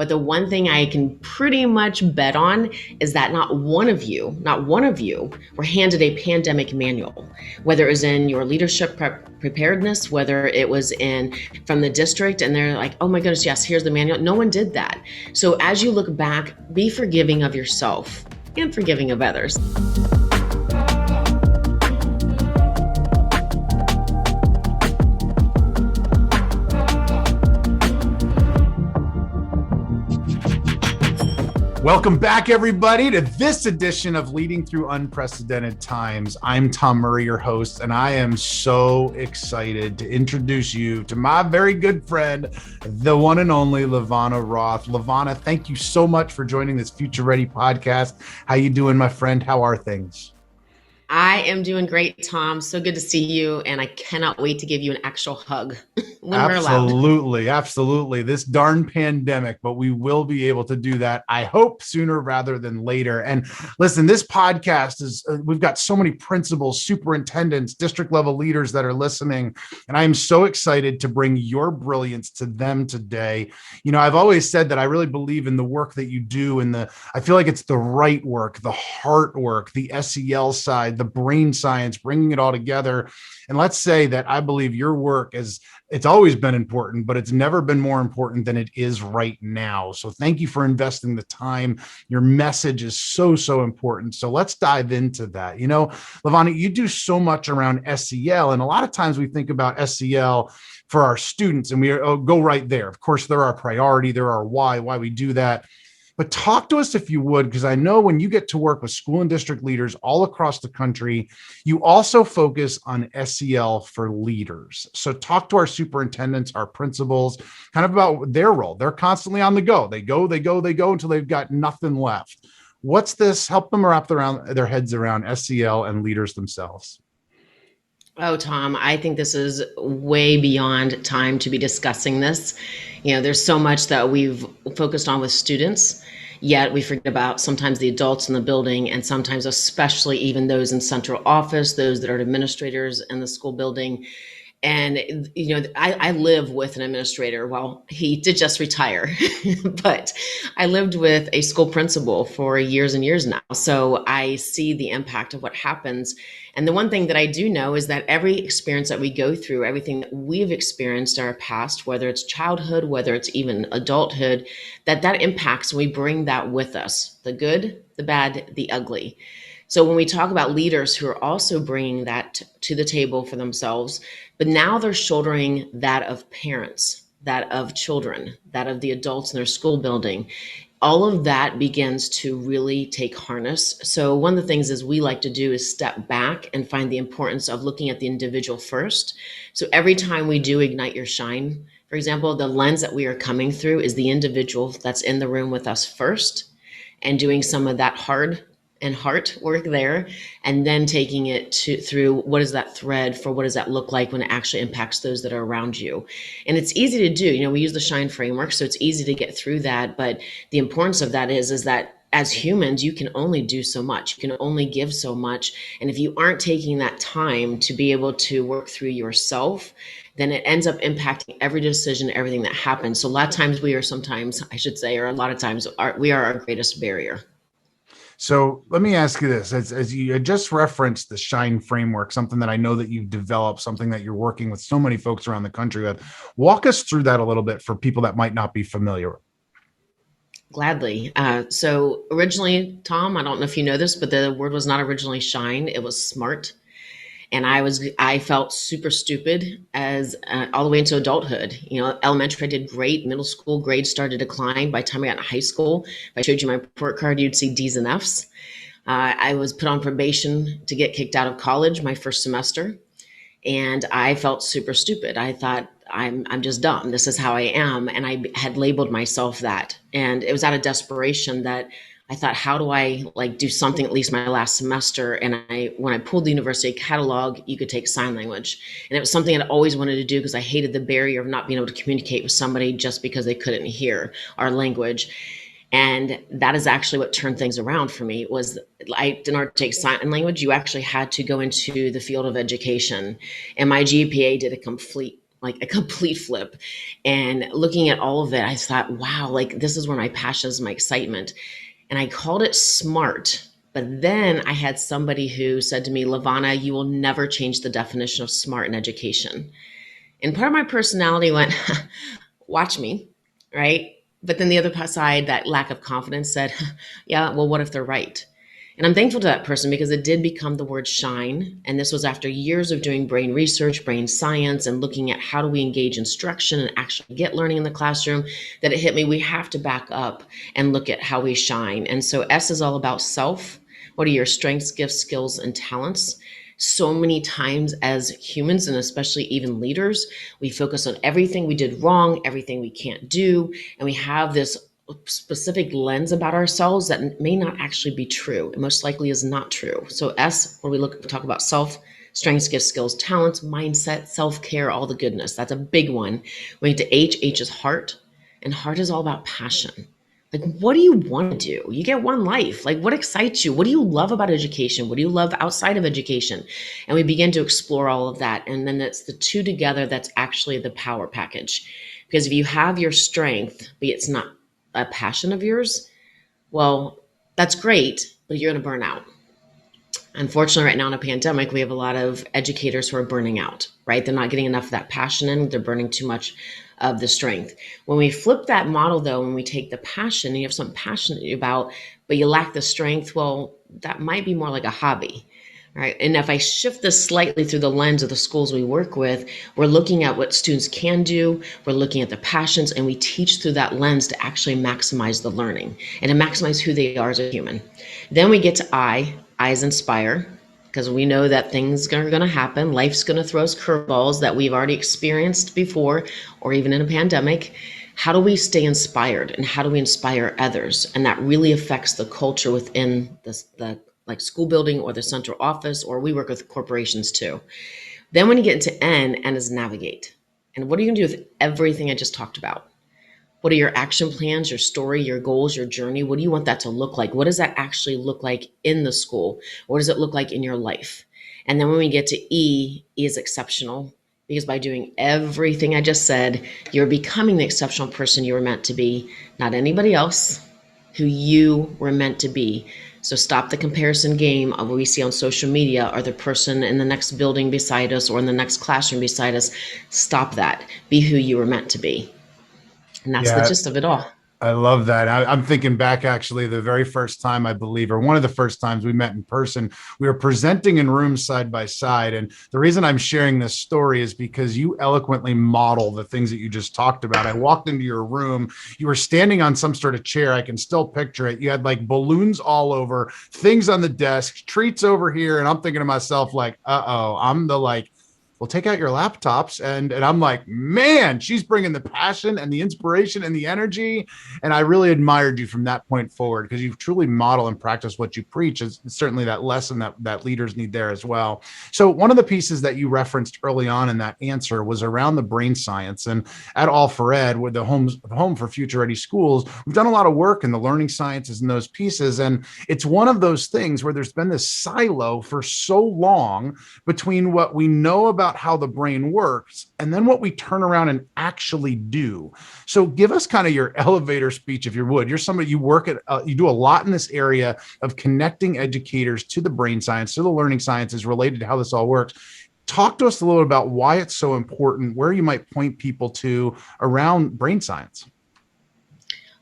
But the one thing I can pretty much bet on is that not one of you were handed a pandemic manual, whether it was in your leadership preparedness, whether it was in from the district, and they're like, oh my goodness, yes, here's the manual. No one did that. So as you look back, be forgiving of yourself and forgiving of others. Welcome back, everybody, to this edition of Leading Through Unprecedented Times. I'm Tom Murray, your host, and I am so excited to introduce you to my very good friend, the one and only LaVonna Roth. LaVonna, thank you so much for joining this Future Ready podcast. How you doing, my friend? How are things? I am doing great, Tom. So good to see you. And I cannot wait to give you an actual hug when we're allowed. Absolutely. This darn pandemic, but we will be able to do that, I hope, sooner rather than later. And listen, this podcast is, we've got so many principals, superintendents, district level leaders that are listening. And I am so excited to bring your brilliance to them today. You know, I've always said that I really believe in the work that you do, and I feel like it's the right work, the heart work, the SEL side, the brain science, bringing it all together. And let's say that I believe your work it's always been important, but it's never been more important than it is right now. So thank you for investing the time. Your message is so important. So let's dive into that. You know, LaVonna, you do so much around SEL, and a lot of times we think about SEL for our students, and we go right there. Of course, they're our priority, they're our why we do that. But talk to us, if you would, because I know when you get to work with school and district leaders all across the country, you also focus on SEL for leaders. So talk to our superintendents, our principals, kind of about their role. They're constantly on the go. They go until they've got nothing left. What's this? Help them wrap their heads around SEL and leaders themselves. Oh, Tom, I think this is way beyond time to be discussing this. You know, there's so much that we've focused on with students, yet we forget about sometimes the adults in the building, and sometimes especially even those in central office, those that are administrators in the school building. And, you know, I live with an administrator. Well, he did just retire, but I lived with a school principal for years and years now. So I see the impact of what happens. And the one thing that I do know is that every experience that we go through, everything that we've experienced in our past, whether it's childhood, whether it's even adulthood, that impacts, we bring that with us, the good, the bad, the ugly. So when we talk about leaders who are also bringing that to the table for themselves, but now they're shouldering that of parents, that of children, that of the adults in their school building, all of that begins to really take harness. So one of the things is we like to do is step back and find the importance of looking at the individual first. So every time we do Ignite Your Shine, for example, the lens that we are coming through is the individual that's in the room with us first, and doing some of that hard and heart work there, and then taking it through what is that thread for what does that look like when it actually impacts those that are around you. And it's easy to do. You know, we use the SHINE framework, so it's easy to get through that. But the importance of that is that as humans, you can only do so much. You can only give so much. And if you aren't taking that time to be able to work through yourself, then it ends up impacting every decision, everything that happens. So a lot of times we are our greatest barrier. So let me ask you this, as you just referenced the SHINE framework, something that I know that you've developed, something that you're working with so many folks around the country with. Walk us through that a little bit for people that might not be familiar. Gladly. So originally, Tom, I don't know if you know this, but the word was not originally SHINE, it was SMART. And I felt super stupid as all the way into adulthood. You know, elementary I did great. Middle school grades started to decline. By the time I got in high school, if I showed you my report card, you'd see D's and F's. I was put on probation to get kicked out of college my first semester, and I felt super stupid. I thought I'm just dumb. This is how I am, and I had labeled myself that. And it was out of desperation that I thought, how do I do something at least my last semester? And when I pulled the university catalog, you could take sign language. And it was something I'd always wanted to do because I hated the barrier of not being able to communicate with somebody just because they couldn't hear our language. And that is actually what turned things around for me. In order to take sign language, you actually had to go into the field of education. And my GPA did a complete like a complete flip. And looking at all of it, I thought, wow, like this is where my passion is, my excitement. And I called it smart. But then I had somebody who said to me, LaVonna, you will never change the definition of smart in education. And part of my personality went, watch me, right? But then the other side, that lack of confidence said, yeah, well, what if they're right? And I'm thankful to that person because it did become the word shine. And this was after years of doing brain research, brain science, and looking at how do we engage instruction and actually get learning in the classroom, that it hit me. We have to back up and look at how we shine. And so S is all about self. What are your strengths, gifts, skills, and talents? So many times as humans, and especially even leaders, we focus on everything we did wrong, everything we can't do, and we have this specific lens about ourselves that may not actually be true. It most likely is not true. So S, when we talk about self, strengths, gifts, skills, talents, mindset, self-care, all the goodness. That's a big one. We get to H is heart, and heart is all about passion. Like, what do you want to do? You get one life. Like, what excites you? What do you love about education? What do you love outside of education? And we begin to explore all of that. And then it's the two together that's actually the power package. Because if you have your strength, but it's not a passion of yours, well, that's great, but you're going to burn out. Unfortunately, right now in a pandemic, we have a lot of educators who are burning out, right? They're not getting enough of that passion in, they're burning too much of the strength. When we flip that model, though, when we take the passion and you have something passionate about, but you lack the strength, well, that might be more like a hobby. Right. And if I shift this slightly through the lens of the schools we work with, we're looking at what students can do, we're looking at the passions, and we teach through that lens to actually maximize the learning and to maximize who they are as a human. Then we get to I's inspire, because we know that things are going to happen. Life's going to throw us curveballs that we've already experienced before, or even in a pandemic. How do we stay inspired and how do we inspire others? And that really affects the culture within the like school building or the central office, or we work with corporations too. Then when you get into N is navigate. And what are you going to do with everything I just talked about? What are your action plans, your story, your goals, your journey? What do you want that to look like? What does that actually look like in the school? What does it look like in your life? And then when we get to E is exceptional, because by doing everything I just said, you're becoming the exceptional person you were meant to be, not anybody else, who you were meant to be. So stop the comparison game of what we see on social media or the person in the next building beside us or in the next classroom beside us. Stop that. Be who you were meant to be. And that's the Yeah, gist of it all. I love that. I'm thinking back actually, the very first time, I believe, or one of the first times we met in person, we were presenting in rooms side by side. And the reason I'm sharing this story is because you eloquently model the things that you just talked about. I walked into your room, you were standing on some sort of chair. I can still picture it. You had like balloons all over, things on the desk, treats over here. And I'm thinking to myself, like, uh-oh, I'm the like, well, take out your laptops. And I'm like, man, she's bringing the passion and the inspiration and the energy. And I really admired you from that point forward, because you truly model and practice what you preach. Is certainly that lesson that leaders need there as well. So one of the pieces that you referenced early on in that answer was around the brain science. And at All for Ed, with the home for future ready schools, we've done a lot of work in the learning sciences and those pieces. And it's one of those things where there's been this silo for so long between what we know about how the brain works and then what we turn around and actually do. So give us kind of your elevator speech, if you would. You're somebody, you work at, you do a lot in this area of connecting educators to the brain science, to the learning sciences related to how this all works. Talk to us a little about why it's so important, where you might point people to around brain science.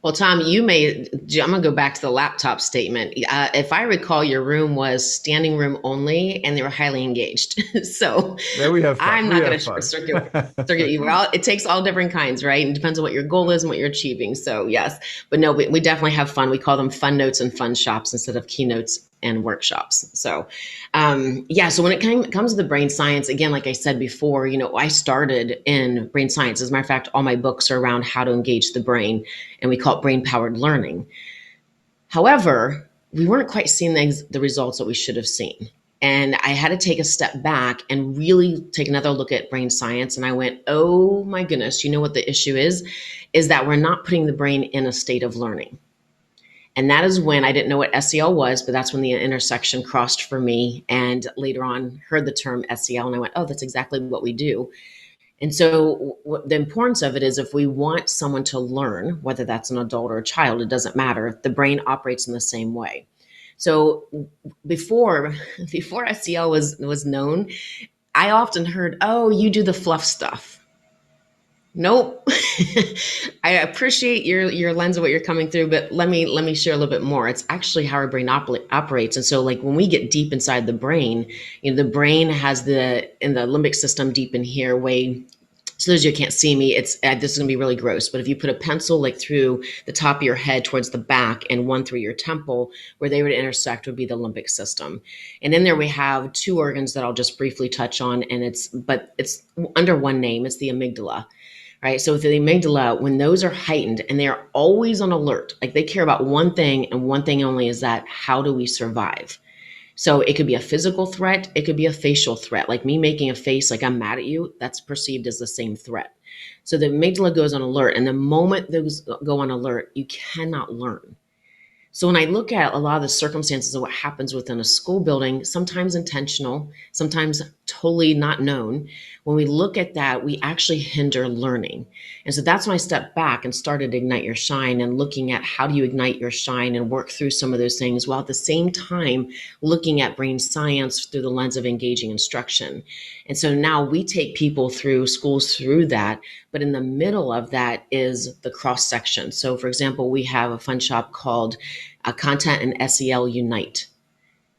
Well, Tom, I'm going to go back to the laptop statement. If I recall, your room was standing room only and they were highly engaged. So There we have fun. I'm not going to short circuit you. It takes all different kinds, right? And it depends on what your goal is and what you're achieving. So yes, but no, we definitely have fun. We call them fun notes and fun shops instead of keynotes and workshops. So, yeah. So when it comes to the brain science, again, like I said before, I started in brain science. As a matter of fact, all my books are around how to engage the brain, and we call it brain powered learning. However, we weren't quite seeing the results that we should have seen. And I had to take a step back and really take another look at brain science. And I went, oh my goodness, you know what the issue is that we're not putting the brain in a state of learning. And that is when I didn't know what SEL was, but that's when the intersection crossed for me. And later on, heard the term SEL, and I went, oh, that's exactly what we do. And so, the importance of it is if we want someone to learn, whether that's an adult or a child, it doesn't matter. The brain operates in the same way. So before before SEL was known, I often heard, "Oh, you do the fluff stuff." Nope. I appreciate your lens of what you're coming through, but let me share a little bit more. It's actually how our brain operates. And so, like when we get deep inside the brain, the brain has in the limbic system deep in here, way. So those of you who can't see me, it's this is gonna be really gross. But if you put a pencil like through the top of your head towards the back and one through your temple, where they would intersect would be the limbic system. And in there we have two organs that I'll just briefly touch on, and it's under one name. It's the amygdala, right? So with the amygdala, when those are heightened and they are always on alert, like they care about one thing and one thing only, is that how do we survive? So it could be a physical threat, it could be a facial threat, like me making a face like I'm mad at you, that's perceived as the same threat. So the amygdala goes on alert, and the moment those go on alert, you cannot learn. So when I look at a lot of the circumstances of what happens within a school building, sometimes intentional, sometimes totally not known, when we look at that, we actually hinder learning. And so that's when I stepped back and started Ignite Your Shine, and looking at how do you ignite your shine and work through some of those things, while at the same time looking at brain science through the lens of engaging instruction. And so now we take people through schools through that, but in the middle of that is the cross section. So for example, we have a fun shop called Content and SEL Unite,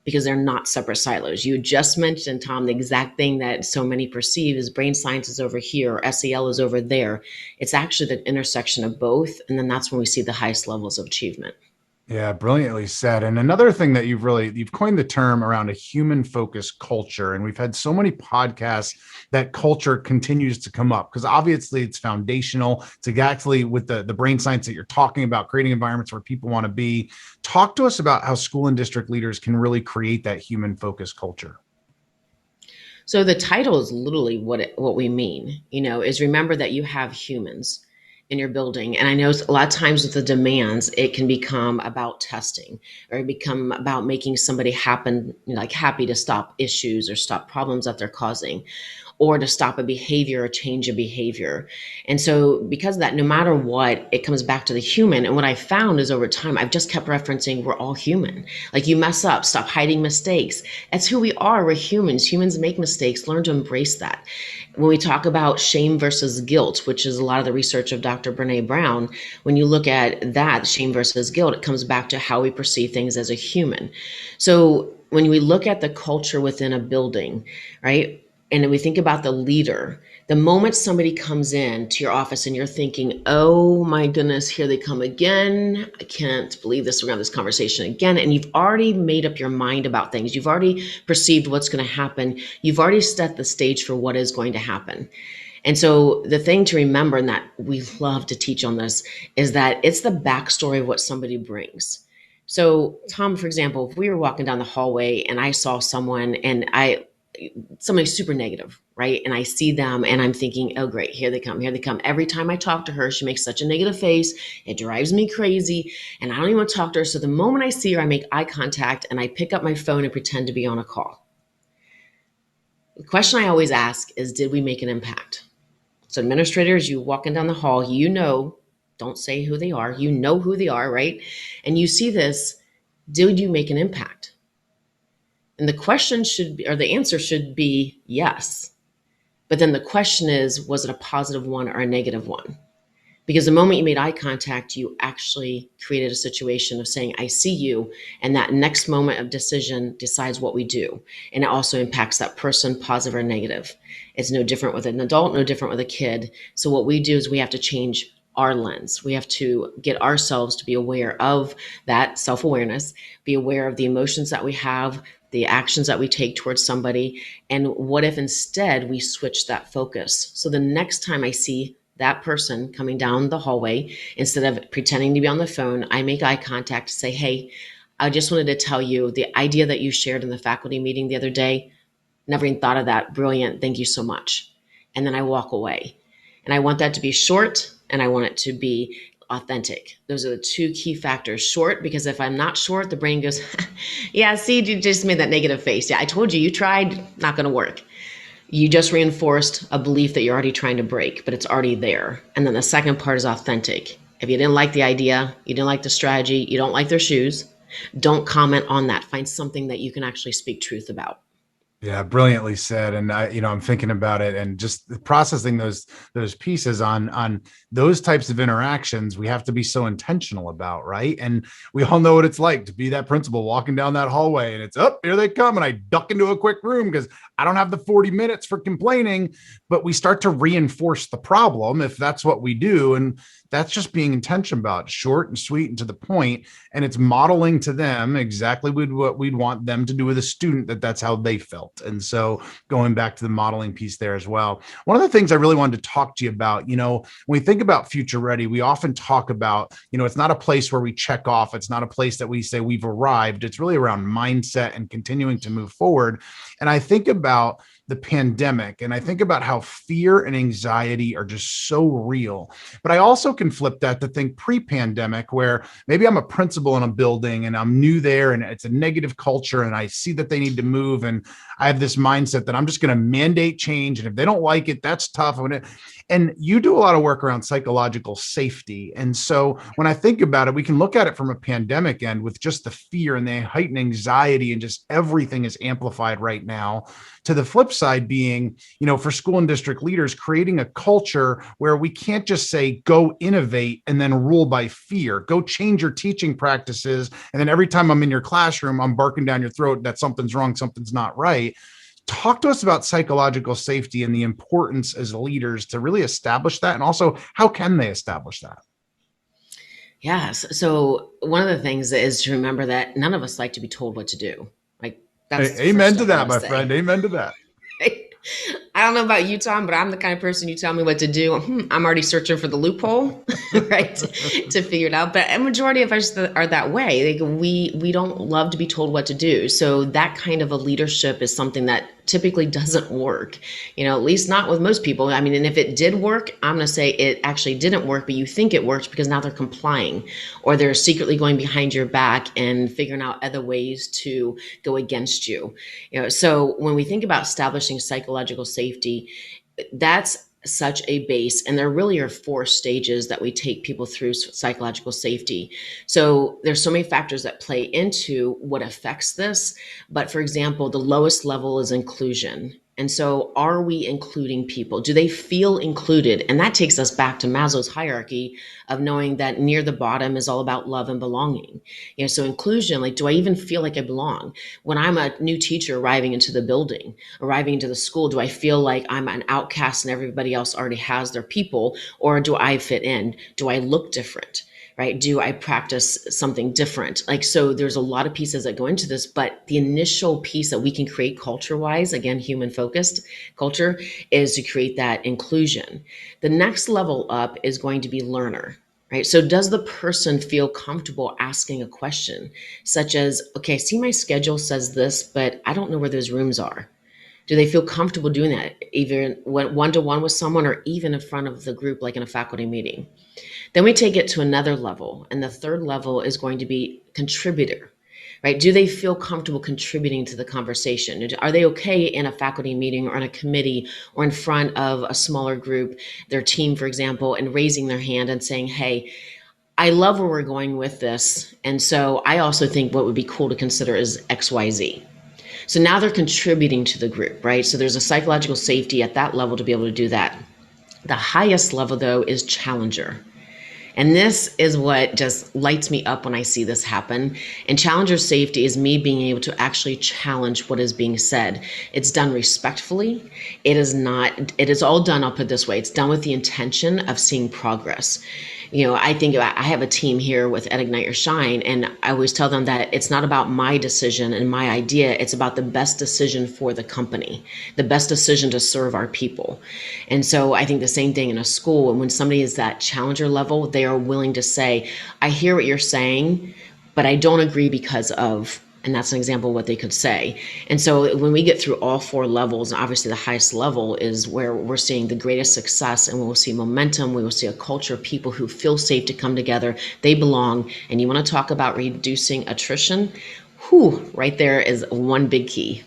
because they're not separate silos. You just mentioned, Tom, the exact thing that so many perceive is brain science is over here or SEL is over there. It's actually the intersection of both. And then that's when we see the highest levels of achievement. Yeah, brilliantly said. And another thing that you've coined the term around a human focused culture. And we've had so many podcasts that culture continues to come up because obviously it's foundational to exactly with the brain science that you're talking about, creating environments where people want to be. Talk to us about how school and district leaders can really create that human focused culture. So the title is literally what we mean, is remember that you have humans in your building. And I know a lot of times with the demands, it can become about testing, or it become about making somebody happy to stop issues or stop problems that they're causing, or to stop a behavior or change a behavior. And so because of that, no matter what, it comes back to the human. And what I found is over time, I've just kept referencing we're all human. Like you mess up, stop hiding mistakes. That's who we are. We're humans. Humans make mistakes. Learn to embrace that. When we talk about shame versus guilt, which is a lot of the research of Dr. Brene Brown, when you look at that, shame versus guilt, it comes back to how we perceive things as a human. So when we look at the culture within a building, right? And then we think about the leader. The moment somebody comes in to your office and you're thinking, oh my goodness, here they come again. I can't believe this. We're going to have this conversation again. And you've already made up your mind about things. You've already perceived what's going to happen. You've already set the stage for what is going to happen. And so the thing to remember, and that we love to teach on this, is that it's the backstory of what somebody brings. So Tom, for example, if we were walking down the hallway and I saw someone and somebody super negative, right? And I see them and I'm thinking, oh, great, here they come, here they come. Every time I talk to her, she makes such a negative face. It drives me crazy. And I don't even want to talk to her. So the moment I see her, I make eye contact and I pick up my phone and pretend to be on a call. The question I always ask is, did we make an impact? So administrators, you walking down the hall, don't say who they are. You know who they are, right? And you see this, did you make an impact? And the question should be, or the answer should be yes. But then the question is, was it a positive one or a negative one? Because the moment you made eye contact, you actually created a situation of saying, I see you. And that next moment of decision decides what we do. And it also impacts that person, positive or negative. It's no different with an adult, no different with a kid. So what we do is we have to change our lens. We have to get ourselves to be aware of that self-awareness, be aware of the emotions that we have, the actions that we take towards somebody. And what if instead we switch that focus? So the next time I see that person coming down the hallway, instead of pretending to be on the phone, I make eye contact, say, hey, I just wanted to tell you the idea that you shared in the faculty meeting the other day, never even thought of that. Brilliant. Thank you so much. And then I walk away. And I want that to be short and I want it to be authentic. Those are the two key factors. Short, because if I'm not short, the brain goes, yeah, see, you just made that negative face. Yeah, I told you, you tried, not going to work. You just reinforced a belief that you're already trying to break, but it's already there. And then the second part is authentic. If you didn't like the idea, you didn't like the strategy, you don't like their shoes, don't comment on that. Find something that you can actually speak truth about. Yeah, brilliantly said. And I'm thinking about it and just processing those pieces on those types of interactions. We have to be so intentional about, right? And we all know what it's like to be that principal walking down that hallway, and it's up, here they come, and I duck into a quick room because I don't have the 40 minutes for complaining. But we start to reinforce the problem if that's what we do, and that's just being intentional about it, short and sweet and to the point, and it's modeling to them exactly what we'd want them to do with a student, that's how they felt. And so going back to the modeling piece there as well, one of the things I really wanted to talk to you about, when we think about future ready, we often talk about, it's not a place where we check off, it's not a place that we say we've arrived, it's really around mindset and continuing to move forward. And I think about the pandemic, and I think about how fear and anxiety are just so real. But I also can flip that to think pre-pandemic, where maybe I'm a principal in a building and I'm new there and it's a negative culture and I see that they need to move, and I have this mindset that I'm just going to mandate change, and if they don't like it, that's tough. And you do a lot of work around psychological safety. And so when I think about it, we can look at it from a pandemic end with just the fear and the heightened anxiety, and just everything is amplified right now, to the flip side being, for school and district leaders, creating a culture where we can't just say, go innovate and then rule by fear, go change your teaching practices. And then every time I'm in your classroom, I'm barking down your throat that something's wrong, something's not right. Talk to us about psychological safety and the importance as leaders to really establish that. And also, how can they establish that? Yes. So one of the things is to remember that none of us like to be told what to do. Like, that's the first Amen to step I that, want to my say. friend. Amen to that. I don't know about you, Tom, but I'm the kind of person, you tell me what to do, I'm already searching for the loophole, right, to figure it out. But a majority of us are that way. Like, we don't love to be told what to do. So that kind of a leadership is something that typically doesn't work, at least not with most people. I mean, and if it did work, I'm going to say it actually didn't work, but you think it worked because now they're complying, or they're secretly going behind your back and figuring out other ways to go against you. So when we think about establishing psychological safety, that's such a base, and there really are 4 stages that we take people through psychological safety. So there's so many factors that play into what affects this, but for example, the lowest level is inclusion. And so, are we including people? Do they feel included? And that takes us back to Maslow's hierarchy of knowing that near the bottom is all about love and belonging. So inclusion, like, do I even feel like I belong? When I'm a new teacher arriving into the building, arriving into the school, do I feel like I'm an outcast and everybody else already has their people? Or do I fit in? Do I look different? Right? Do I practice something different? Like, so there's a lot of pieces that go into this, but the initial piece that we can create culture wise, again, human focused culture, is to create that inclusion. The next level up is going to be learner. Right. So does the person feel comfortable asking a question such as, okay, I see my schedule says this, but I don't know where those rooms are. Do they feel comfortable doing that, either one to one with someone or even in front of the group, like in a faculty meeting? Then we take it to another level. And the third level is going to be contributor, right? Do they feel comfortable contributing to the conversation? Are they okay in a faculty meeting or in a committee or in front of a smaller group, their team, for example, and raising their hand and saying, hey, I love where we're going with this. And so I also think what would be cool to consider is XYZ. So now they're contributing to the group, right? So there's a psychological safety at that level to be able to do that. The highest level, though, is challenger. And this is what just lights me up when I see this happen. And challenger safety is me being able to actually challenge what is being said. It's done respectfully. It is all done, I'll put it this way, it's done with the intention of seeing progress. I think I have a team here with Ed Ignite Your Shine, and I always tell them that it's not about my decision and my idea. It's about the best decision for the company, the best decision to serve our people. And so I think the same thing in a school. And when somebody is that challenger level, they are willing to say, I hear what you're saying, but I don't agree because of, and that's an example of what they could say. And so when we get through all 4 levels, obviously the highest level is where we're seeing the greatest success, and we will see momentum. We will see a culture of people who feel safe to come together. They belong. And you want to talk about reducing attrition? Whew, right there is one big key.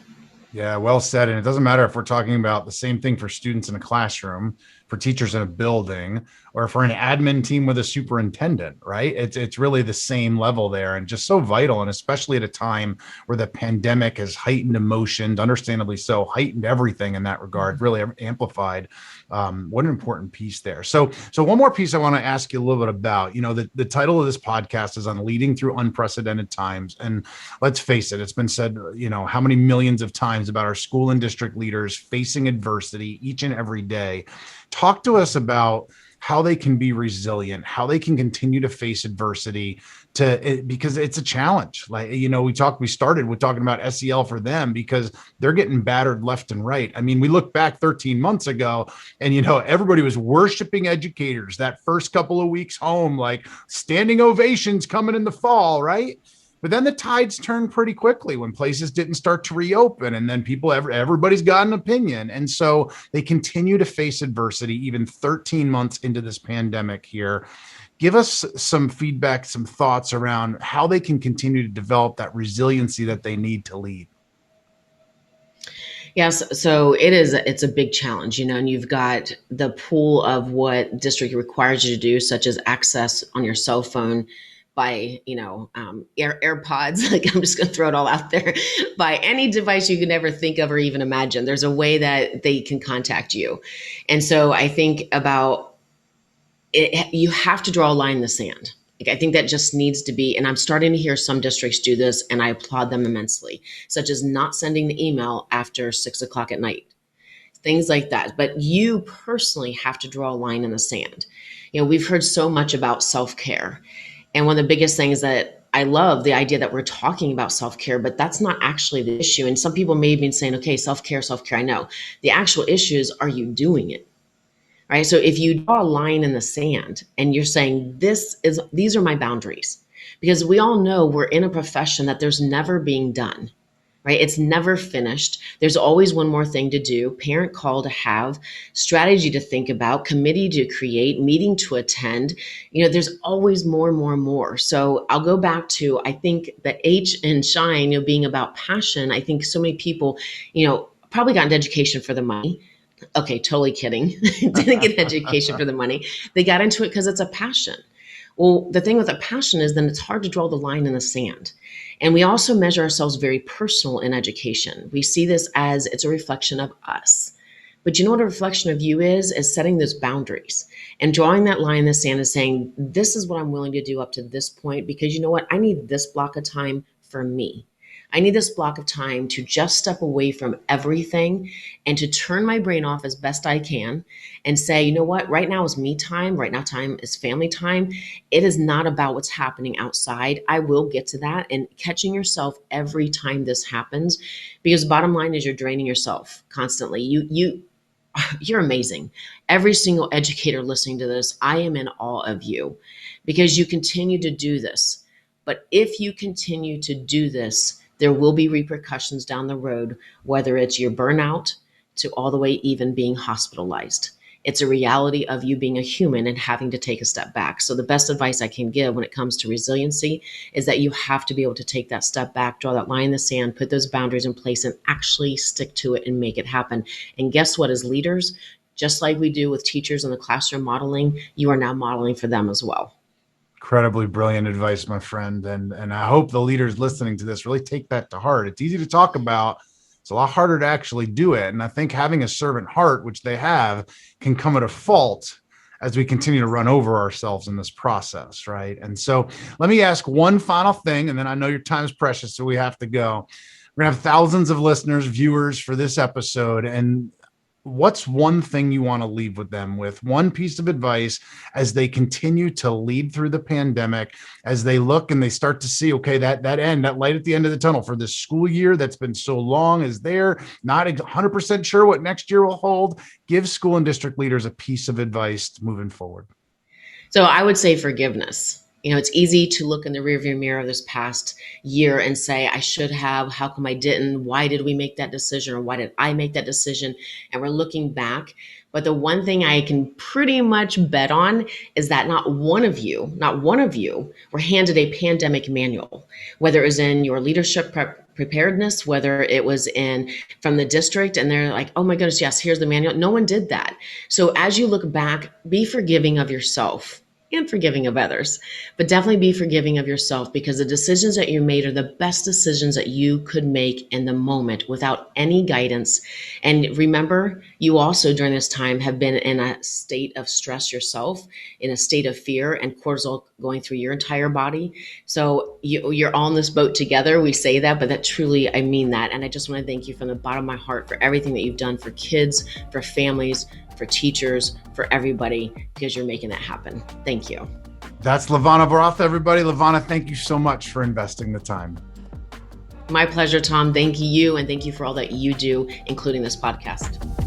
Yeah, well said. And it doesn't matter if we're talking about the same thing for students in a classroom, for teachers in a building, or for an admin team with a superintendent, right? It's really the same level there, and just so vital. And especially at a time where the pandemic has heightened emotions, understandably so, heightened everything in that regard, really amplified. What an important piece there. So one more piece I want to ask you a little bit about. The title of this podcast is on leading through unprecedented times. And let's face it, it's been said, how many millions of times about our school and district leaders facing adversity each and every day. Talk to us about how they can be resilient, how they can continue to face adversity because it's a challenge. Like, we started with talking about SEL for them because they're getting battered left and right. I mean, we look back 13 months ago and, everybody was worshiping educators that first couple of weeks home, like standing ovations coming in the fall, right? But then the tides turned pretty quickly when places didn't start to reopen, and then everybody's got an opinion, and so they continue to face adversity even 13 months into this pandemic here. Give us some feedback, some thoughts around how they can continue to develop that resiliency that they need to lead. Yes, so it's a big challenge, and you've got the pool of what district requires you to do, such as access on your cell phone by, AirPods, like I'm just going to throw it all out there, by any device you can ever think of or even imagine. There's a way that they can contact you. And so I think about it, you have to draw a line in the sand. Like, I think that just needs to be, and I'm starting to hear some districts do this, and I applaud them immensely, such as not sending the email after 6 o'clock at night, things like that. But you personally have to draw a line in the sand. We've heard so much about self-care. And one of the biggest things that I love the idea that we're talking about self-care, but that's not actually the issue. And some people may have been saying, okay, self-care, self-care. I know the actual issue is, are you doing it? Right. So if you draw a line in the sand and you're saying these are my boundaries, because we all know we're in a profession that there's never being done, right? It's never finished. There's always one more thing to do, parent call to have, strategy to think about, committee to create, meeting to attend. There's always more and more and more. So I'll go back to, I think the H in shine, being about passion. I think so many people, probably got into education for the money. Okay, totally kidding. Didn't get an education for the money. They got into it because it's a passion. Well, the thing with a passion is then it's hard to draw the line in the sand. And we also measure ourselves very personal in education. We see this as it's a reflection of us. But you know what a reflection of you is setting those boundaries and drawing that line in the sand and saying, this is what I'm willing to do up to this point, because you know what? I need this block of time for me. I need this block of time to just step away from everything and to turn my brain off as best I can and say, you know what, right now is me time. Right now, time is family time. It is not about what's happening outside. I will get to that, and catching yourself every time this happens, because bottom line is you're draining yourself constantly. You're amazing. Every single educator listening to this, I am in awe of you because you continue to do this. But if you continue to do this, there will be repercussions down the road, whether it's your burnout to all the way even being hospitalized. It's a reality of you being a human and having to take a step back. So the best advice I can give when it comes to resiliency is that you have to be able to take that step back, draw that line in the sand, put those boundaries in place, and actually stick to it and make it happen. And guess what? As leaders, just like we do with teachers in the classroom modeling, you are now modeling for them as well. Incredibly brilliant advice, my friend. And I hope the leaders listening to this really take that to heart. It's easy to talk about. It's a lot harder to actually do it. And I think having a servant heart, which they have, can come at a fault as we continue to run over ourselves in this process, right? And so let me ask one final thing, and then I know your time is precious, so we have to go. We're gonna have thousands of listeners, viewers for this episode. And what's one thing you want to leave with them with, one piece of advice as they continue to lead through the pandemic, as they look and they start to see, okay, that light at the end of the tunnel for this school year that's been so long is there, not 100% sure what next year will hold. Give school and district leaders a piece of advice moving forward. So I would say forgiveness. It's easy to look in the rearview mirror of this past year and say, I should have, how come I didn't? Why did we make that decision? Or why did I make that decision? And we're looking back. But the one thing I can pretty much bet on is that not one of you were handed a pandemic manual, whether it was in your leadership preparedness, whether it was in from the district, and they're like, oh my goodness, yes, here's the manual. No one did that. So as you look back, be forgiving of yourself and forgiving of others, but definitely be forgiving of yourself, because the decisions that you made are the best decisions that you could make in the moment without any guidance. And remember, you also during this time have been in a state of stress yourself, in a state of fear, and cortisol going through your entire body. So you're all in this boat together. We say that, but that truly, I mean that. And I just want to thank you from the bottom of my heart for everything that you've done for kids, for families, for teachers, for everybody, because you're making that happen. Thank you. That's LaVonna Roth, everybody. LaVonna, thank you so much for investing the time. My pleasure, Tom. Thank you. And thank you for all that you do, including this podcast.